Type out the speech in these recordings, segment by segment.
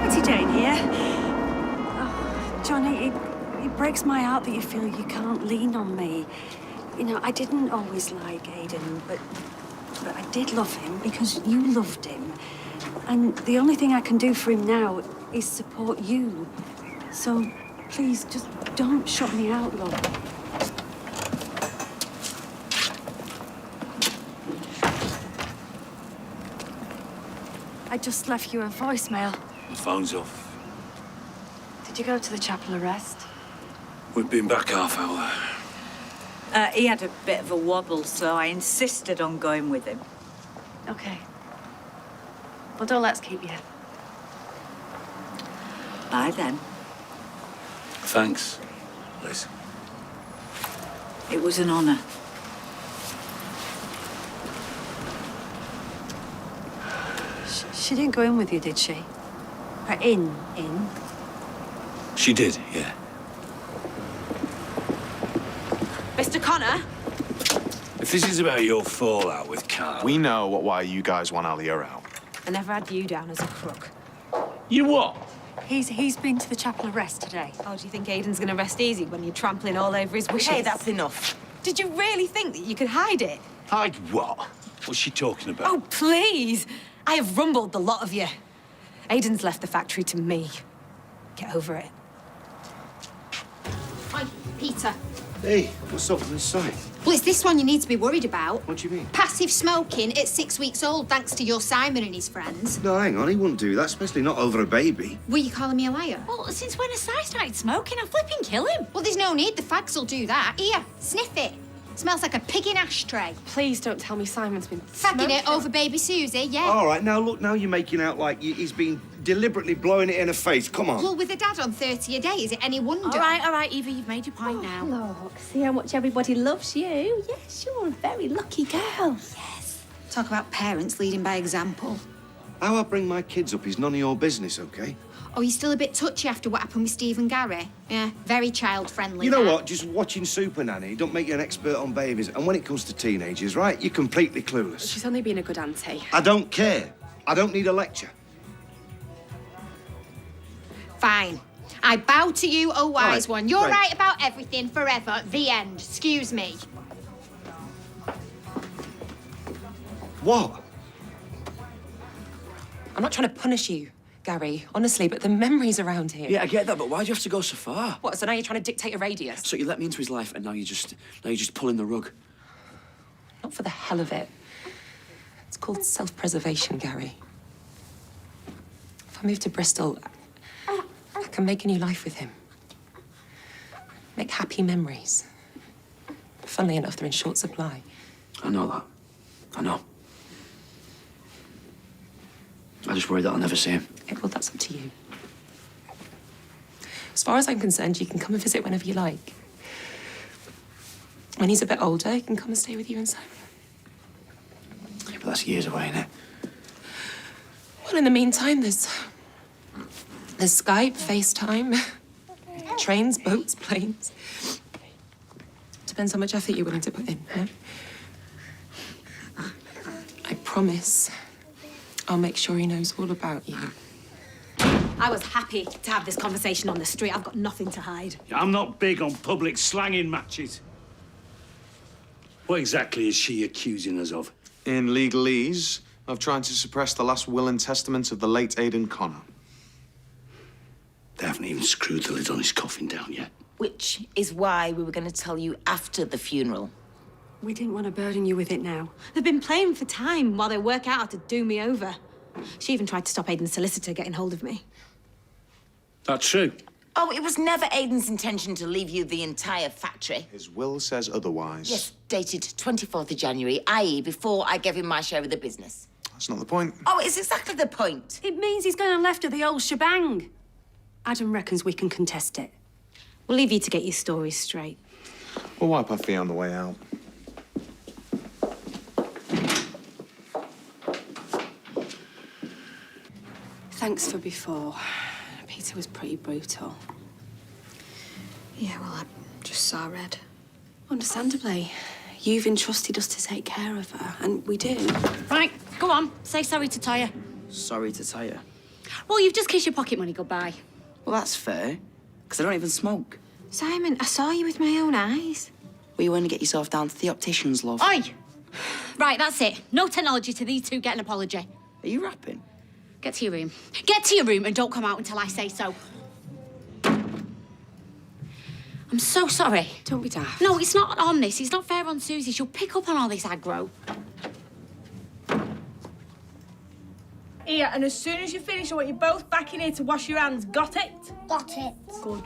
Pretty Jane here. Oh, Johnny, it breaks my heart that you feel you can't lean on me. You know, I didn't always like Aiden, but I did love him because you loved him. And the only thing I can do for him now is support you. So, please, just don't shut me out, love. I just left you a voicemail. The phone's off. Did you go to the chapel arrest? We've been back half hour. He had a bit of a wobble, so I insisted on going with him. Okay. Well, don't let's keep you. Bye, then. Thanks, Liz. It was an honour. She didn't go in with you, did she? Or in? She did, yeah. Mr. Connor? If this is about your fallout with Carl... We know why you guys want Alia out. I never had you down as a crook. You what? He's been to the chapel arrest today. Oh, do you think Aiden's gonna rest easy when you're trampling all over his wishes? Hey, that's enough. Did you really think that you could hide it? Hide what? What's she talking about? Oh, please! I have rumbled the lot of you. Aiden's left the factory to me. Get over it. Hi, Peter. Hey, what's up on this side? Well, it's this one you need to be worried about. What do you mean? Passive smoking at 6 weeks old, thanks to your Simon and his friends. No, hang on, he wouldn't do that, especially not over a baby. Were you calling me a liar? Well, since when Asai started smoking, I'll flipping kill him. Well, there's no need. The fags will do that. Here, sniff it. Smells like a pig in ashtray. Please don't tell me Simon's been Fagging it over baby Susie, yeah? All right, now look, now you're making out like he's been deliberately blowing it in her face. Come on. Well, with a dad on 30 a day, is it any wonder? All right, Eva, you've made your point now. Look, see how much everybody loves you. Yes, you're a very lucky girl. Yes. Talk about parents leading by example. How I bring my kids up is none of your business, OK? Oh, you're still a bit touchy after what happened with Steve and Gary? Yeah, very child-friendly. You know that. what? Just watching Super Nanny don't make you an expert on babies. And when it comes to teenagers, right, you're completely clueless. She's only been a good auntie. I don't care. I don't need a lecture. Fine. I bow to you, oh wise Right, one. You're right. right about everything, forever. The end. Excuse me. What? I'm not trying to punish you, Gary, honestly, but the memories around here. Yeah, I get that, but why do you have to go so far? What, so now you're trying to dictate a radius? So you let me into his life, and now you're just pulling the rug. Not for the hell of it. It's called self-preservation, Gary. If I move to Bristol, I can make a new life with him. Make happy memories. Funnily enough, they're in short supply. I know that. I know. I just worry that I'll never see him. Okay, well, that's up to you. As far as I'm concerned, you can come and visit whenever you like. When he's a bit older, he can come and stay with you and Simon. Yeah, but that's years away, innit? Well, in the meantime, there's Skype, FaceTime, trains, boats, planes. Depends how much effort you're willing to put in, no? I promise I'll make sure he knows all about you. I was happy to have this conversation on the street. I've got nothing to hide. I'm not big on public slanging matches. What exactly is she accusing us of? In legalese, of trying to suppress the last will and testament of the late Aidan Connor. They haven't even screwed the lid on his coffin down yet. Which is why we were going to tell you after the funeral. We didn't want to burden you with it now. They've been playing for time while they work out how to do me over. She even tried to stop Aiden's solicitor getting hold of me. That's true. Oh, it was never Aiden's intention to leave you the entire factory. His will says otherwise. Yes, dated 24th of January, i.e. before I gave him my share of the business. That's not the point. Oh, it's exactly the point. It means he's going and left her the old shebang. Adam reckons we can contest it. We'll leave you to get your stories straight. We'll wipe our feet on the way out. Thanks for before. Peter was pretty brutal. Yeah, well, I just saw red. Understandably. You've entrusted us to take care of her, and we do. Right, go on. Say sorry to Toya. Sorry to tell you. Well, you've just kissed your pocket money goodbye. Well, that's fair, because I don't even smoke. Simon, I saw you with my own eyes. Well, you want to get yourself down to the optician's, love. Oi! Right, that's it. No technology to these two get an apology. Are you rapping? Get to your room. Get to your room and don't come out until I say so. I'm so sorry. Don't be daft. No, it's not on this. It's not fair on Susie. She'll pick up on all this aggro. Here, and as soon as you finish, I want you both back in here to wash your hands. Got it? Got it. Good.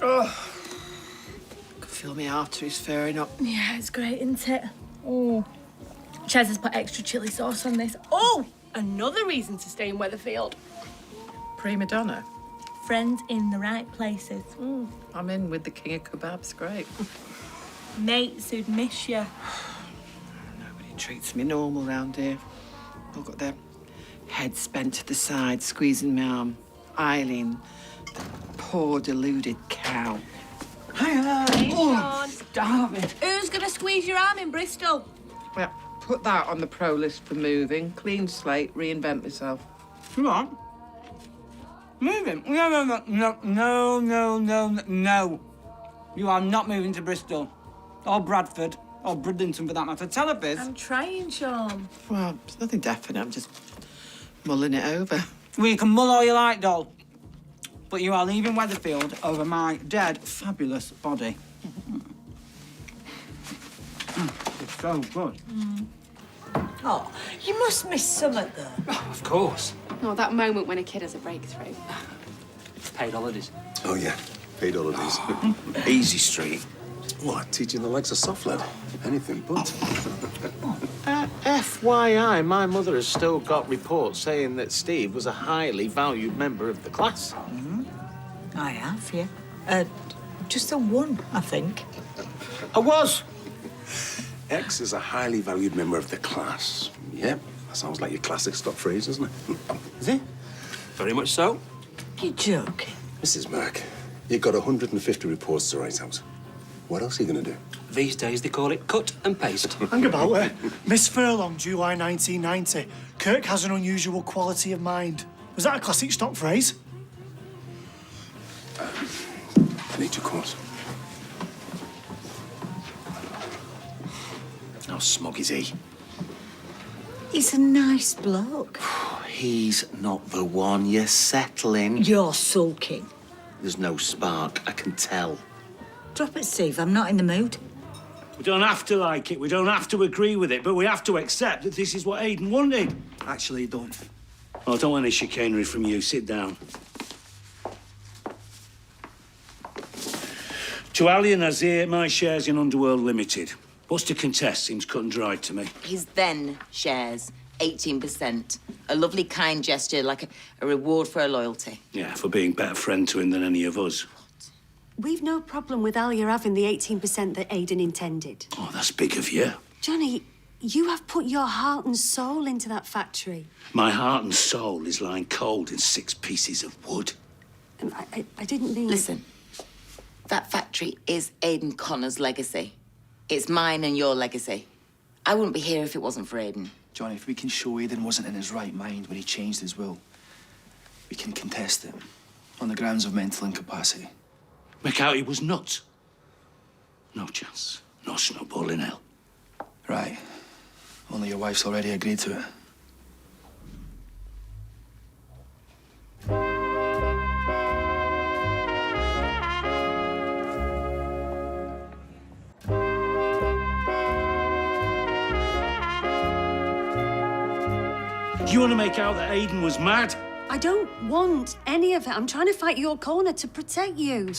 Oh. I can feel my arteries fairing up. Yeah, it's great, isn't it? Oh. Chez has put extra chilli sauce on this. Oh, another reason to stay in Weatherfield. Prima donna. Friends in the right places. I'm in with the king of kebabs. Great. Mates who'd miss you. Nobody treats me normal round here. All got their heads bent to the side, squeezing my arm. Eileen, the poor deluded cow. Hiya. Oh, starving. Who's going to squeeze your arm in Bristol? Well, put that on the pro list for moving. Clean slate, reinvent myself. Come on. Moving? No. You are not moving to Bristol. Or Bradford. Or Bridlington, for that matter. Tell her, Biz. I'm trying, Sean. Well, it's nothing definite. I'm just mulling it over. Well, you can mull all you like, doll. But you are leaving Weatherfield over my dead, fabulous body. It's so good. Oh, you must miss summer, though. Oh, of course. Oh, that moment when a kid has a breakthrough. Paid holidays. Oh, yeah. Paid holidays. Easy Street. What? Teaching the legs of soft lead? Anything but. FYI, my mother has still got reports saying that Steve was a highly valued member of the class. I have, yeah. Just the one, I think. I was. X is a highly valued member of the class. Yep. That sounds like your classic stock phrase, doesn't it? Is it? Very much so. You're joking. Mrs. Mack, you've got 150 reports to write out. What else are you going to do? These days they call it cut and paste. Hang about it. Miss Furlong, July 1990. Kirk has an unusual quality of mind. Was that a classic stock phrase? I need your course. How smug is he? He's a nice bloke. He's not the one you're settling. You're sulking. There's no spark, I can tell. Drop it, Steve. I'm not in the mood. We don't have to like it, we don't have to agree with it, but we have to accept that this is what Aidan wanted. Actually, don't. Oh, I don't want any chicanery from you. Sit down. To Ali and Azir, my shares in Underworld Limited. What's to contest seems cut and dried to me. His then shares, 18%. A lovely, kind gesture, like a reward for her loyalty. Yeah, for being better friend to him than any of us. We've no problem with Alia having the 18% that Aidan intended. Oh, that's big of you. Johnny, you have put your heart and soul into that factory. My heart and soul is lying cold in 6 pieces of wood. And I didn't mean... Listen, that factory is Aidan Connor's legacy. It's mine and your legacy. I wouldn't be here if it wasn't for Aidan. Johnny, if we can show Aidan wasn't in his right mind when he changed his will, we can contest it on the grounds of mental incapacity. Make out he was nuts. No chance. No snowball in hell. Right. Only your wife's already agreed to it. Do you want to make out that Aidan was mad? I don't want any of it. I'm trying to fight your corner to protect you.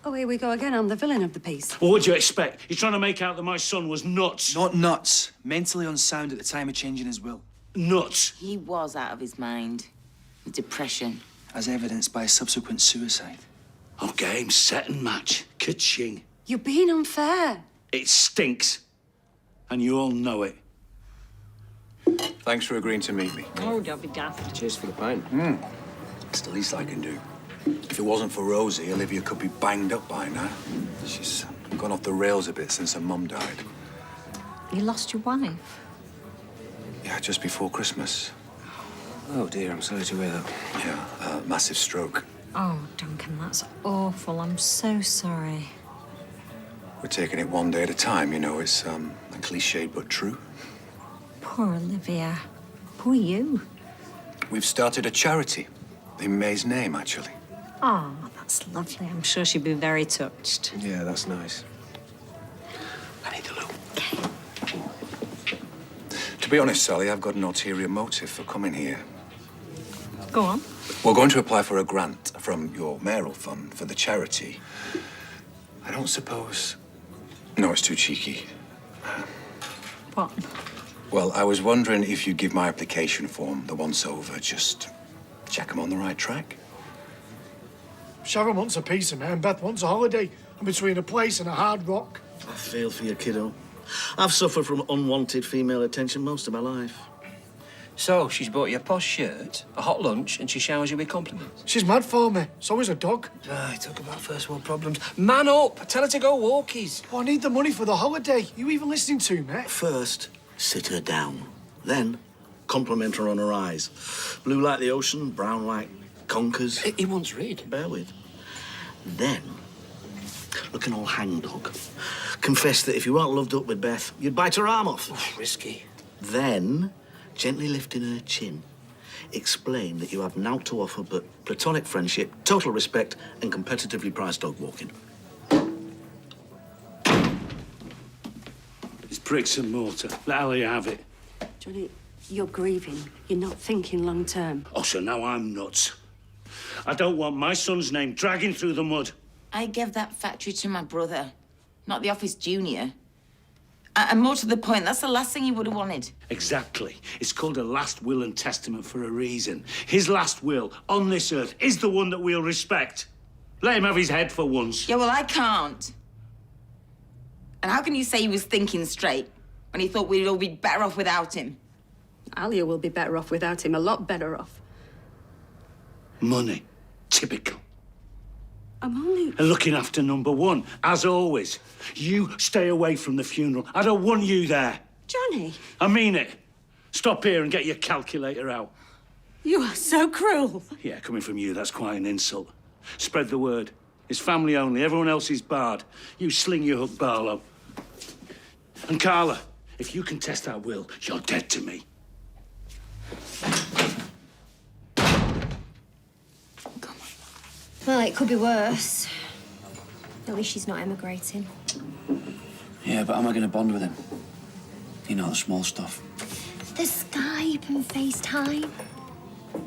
Oh, here we go again. I'm the villain of the piece. Well, what do you expect? He's trying to make out that my son was nuts. Not nuts. Mentally unsound at the time of changing his will. Nuts. He was out of his mind. Depression. As evidenced by a subsequent suicide. Oh, game, set and match. Ka-ching. You're being unfair. It stinks. And you all know it. Thanks for agreeing to meet me. Oh, don't be daft. Cheers for the pint. It's the least I can do. If it wasn't for Rosie, Olivia could be banged up by now. She's gone off the rails a bit since her mum died. You lost your wife? Yeah, just before Christmas. Oh dear, I'm sorry to hear that. Yeah, massive stroke. Oh, Duncan, that's awful. I'm so sorry. We're taking it one day at a time, you know. It's cliched but true. Poor Olivia. Poor you. We've started a charity in May's name, actually. Oh, that's lovely. I'm sure she'd be very touched. Yeah, that's nice. I need the loo. To be honest, Sally, I've got an ulterior motive for coming here. Go on. We're going to apply for a grant from your mayoral fund for the charity. I don't suppose... No, it's too cheeky. What? Well, I was wondering if you'd give my application form the once over, just check I'm on the right track. Sharon wants a piece of me and Beth wants a holiday. I'm between a place and a hard rock. I feel for you, kiddo. I've suffered from unwanted female attention most of my life. So, she's bought you a posh shirt, a hot lunch, and she showers you with compliments. She's mad for me. So is a dog. Right, talk about first world problems. Man up! Tell her to go walkies. Oh, I need the money for the holiday. You even listening to me? First, sit her down. Then, compliment her on her eyes. Blue like the ocean, brown like conkers. He wants read. Bear with. Then, looking all hangdog. Confess that if you weren't loved up with Beth, you'd bite her arm off. Oof, risky. Then, gently lifting her chin, explain that you have naught to offer but platonic friendship, total respect, and competitively priced dog walking. It's bricks and mortar. Let Ali have it. Johnny, you're grieving. You're not thinking long term. Oh, so now I'm nuts. I don't want my son's name dragging through the mud. I gave that factory to my brother, not the office junior. And more to the point, that's the last thing he would have wanted. Exactly. It's called a last will and testament for a reason. His last will on this earth is the one that we'll respect. Let him have his head for once. Yeah, well, I can't. And how can you say he was thinking straight when he thought we'd all be better off without him? Alia will be better off without him, a lot better off. Money. Typical. I'm only... And looking after number one, as always. You stay away from the funeral. I don't want you there. Johnny. I mean it. Stop here and get your calculator out. You are so cruel. Yeah, coming from you, that's quite an insult. Spread the word. It's family only. Everyone else is barred. You sling your hook, Barlow. And Carla, if you contest that will, you're dead to me. Well, it could be worse. At least she's not emigrating. Yeah, but am I going to bond with him? You know, the small stuff. The Skype and FaceTime.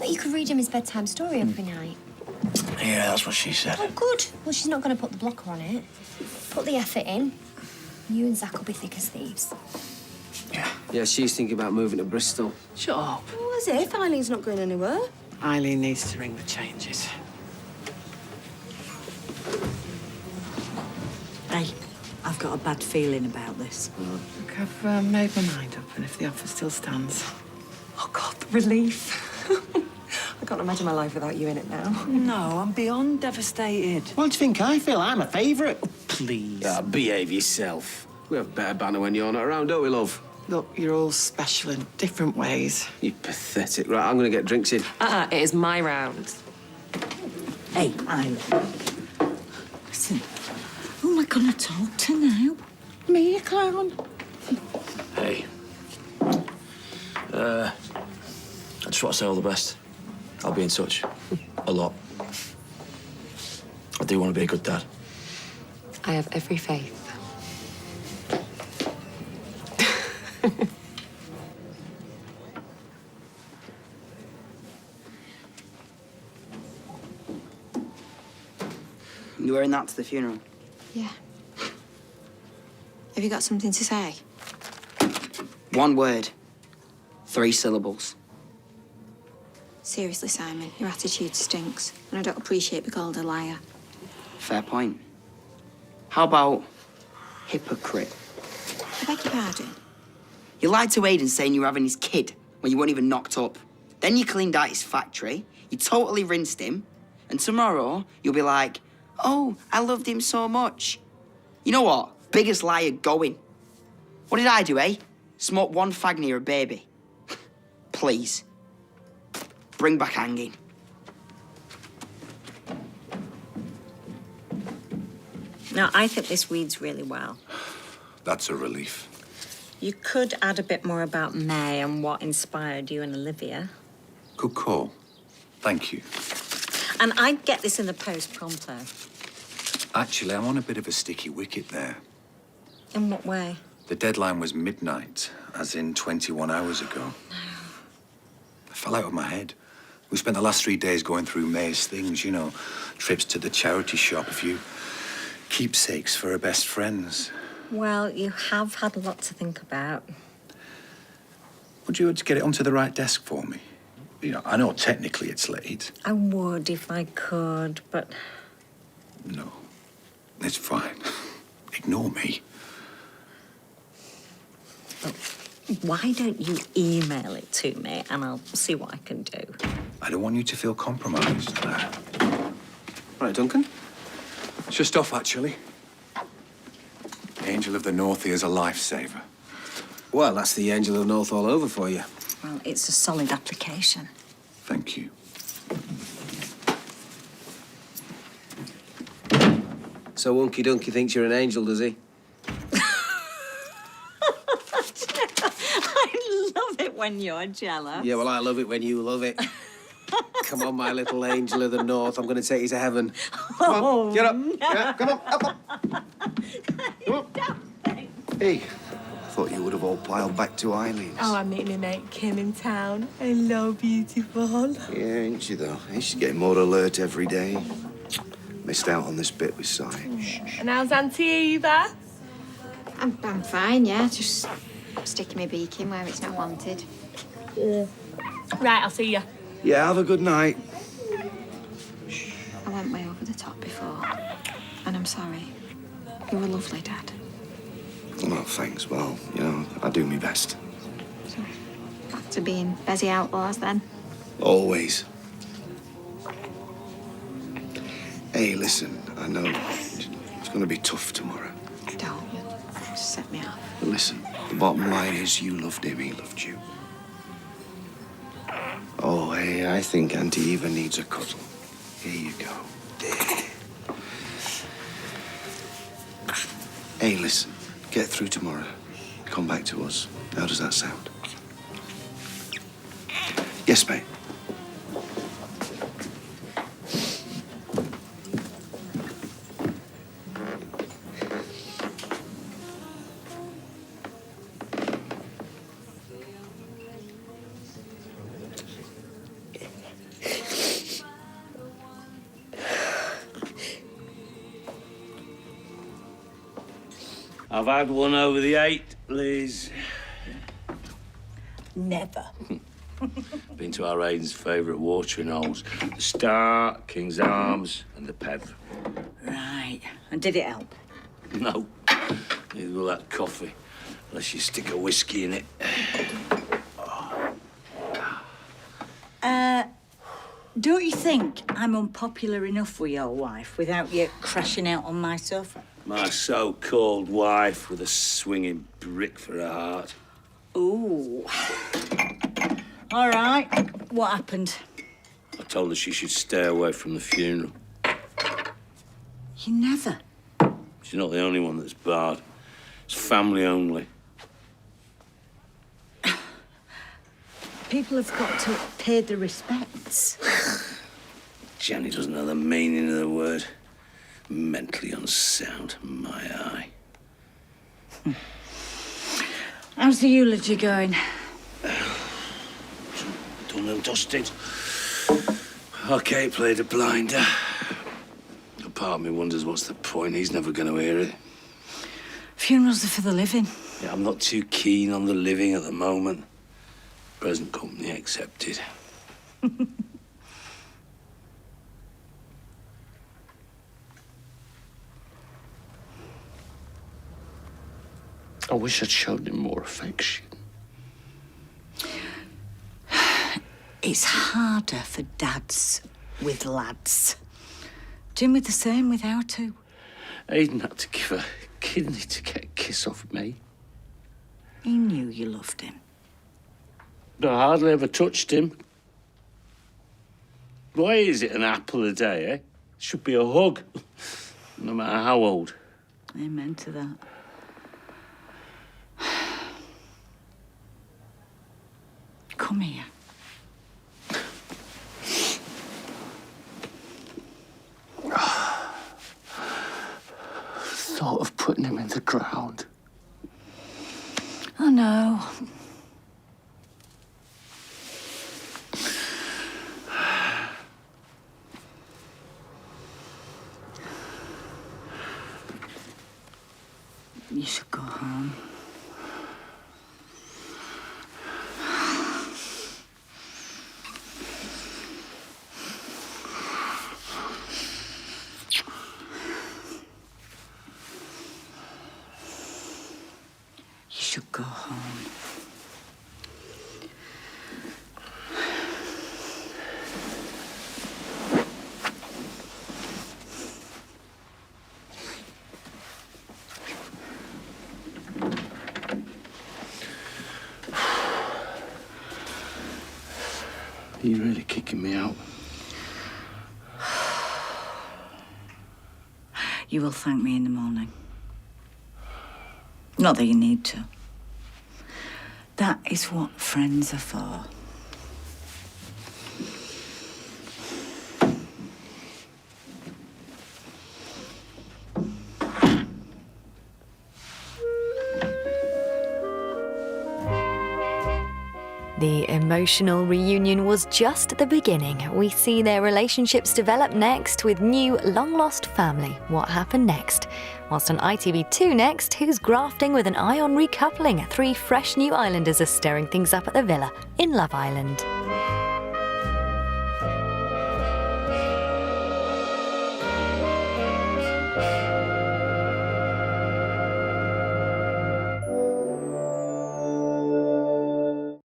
But you could read him his bedtime story every night. Yeah, that's what she said. Oh, good. Well, she's not going to put the blocker on it. Put the effort in. You and Zach will be thick as thieves. Yeah, she's thinking about moving to Bristol. Shut up. Well, as if Eileen's not going anywhere. Eileen needs to ring the changes. Hey, I've got a bad feeling about this. Look, I've made my mind up, and if the offer still stands... Oh, God, the relief. I can't imagine my life without you in it now. No, I'm beyond devastated. What do you think I feel? I'm a favourite. Oh, Please. Behave yourself. We have better banner when you're not around, don't we, love? Look, you're all special in different ways. You pathetic. Right, I'm going to get drinks in. It is my round. Hey, Eileen. Listen, who am I going to talk to now? Me, you clown. Hey. I just want to say all the best. I'll be in touch. A lot. I do want to be a good dad. I have every faith. You wearing that to the funeral? Yeah. Have you got something to say? One word. 3 syllables. Seriously, Simon, your attitude stinks, and I don't appreciate being called a liar. Fair point. How about hypocrite? I beg your pardon? You lied to Aidan saying you were having his kid when you weren't even knocked up. Then you cleaned out his factory, you totally rinsed him, and tomorrow you'll be like, oh, I loved him so much. You know what? Biggest liar going. What did I do, eh? Smoke one fag near a baby. please. Bring back hanging. Now, I think this reads really well. That's a relief. You could add a bit more about May and what inspired you and Olivia. Good call. Thank you. And I'd get this in the post pronto. Actually, I'm on a bit of a sticky wicket there. In what way? The deadline was midnight, as in 21 hours ago. I fell out of my head. We spent the last 3 days going through May's things, you know, trips to the charity shop, a few keepsakes for her best friends. Well, you have had a lot to think about. Would you get it onto the right desk for me? You know, I know technically it's late. I would if I could, but... No, it's fine. Ignore me. Look, why don't you email it to me and I'll see what I can do. I don't want you to feel compromised. Right, Duncan? It's just off, actually. Angel of the North here's a lifesaver. Well, that's the Angel of the North all over for you. Well, it's a solid application. Thank you. So Wonky Donkey thinks you're an angel, does he? I love it when you're jealous. Yeah, well, I love it when you love it. Come on, my little angel of the North. I'm going to take you to heaven. Come on, get up. Yeah, come on, up. Come on. Hey, I thought you would have all piled back to Eileen's. Oh, I'm meeting my mate Kim in town. Hello, beautiful. Yeah, ain't she, though? She's getting more alert every day. Missed out on this bit with Si. And how's Auntie Eva? I'm fine, yeah. Just sticking my beak in where it's not wanted. Right, I'll see you. Yeah, have a good night. I went way over the top before, and I'm sorry. You were lovely, Dad. Well, thanks. Well, you know, I do my best. So, back to being busy outlaws then. Always. Hey, listen, I know it's going to be tough tomorrow. Don't. You just set me off. But listen, the bottom line is you loved him, he loved you. Oh, hey, I think Auntie Eva needs a cuddle. Here you go. There. Hey, listen, get through tomorrow. Come back to us. How does that sound? Yes, mate. I've had one over the 8, Liz. Never. Been to our Aiden's favourite watering holes. The Star, King's Arms and the Pev. Right. And did it help? No. Neither will that coffee. Unless you stick a whiskey in it. Don't you think I'm unpopular enough with your wife without you crashing out on my sofa? My so-called wife with a swinging brick for a heart. Ooh. All right. What happened? I told her she should stay away from the funeral. You never. She's not the only one that's barred. It's family only. People have got to pay the respects. Jenny doesn't know the meaning of the word. Mentally unsound, my eye. How's the eulogy going? Done and dusted. Okay, played a blinder. A part of me wonders what's the point. He's never going to hear it. Funerals are for the living. Yeah, I'm not too keen on the living at the moment. Present company accepted. I wish I'd shown him more affection. It's harder for dads with lads. Jim was the same with our two. Aiden had to give a kidney to get a kiss off me. He knew you loved him. I hardly ever touched him. Why is it an apple a day, eh? It should be a hug, no matter how old. Amen to that. Come here. Thought of putting him in the ground. I know. You should go home. You should go home. Are you really kicking me out? You will thank me in the morning. Not that you need to. That is what friends are for. The emotional reunion was just the beginning. We see their relationships develop next with new long-lost family. What happened next? Whilst on ITV2 next, who's grafting with an eye on recoupling? 3 fresh new islanders are stirring things up at the villa in Love Island.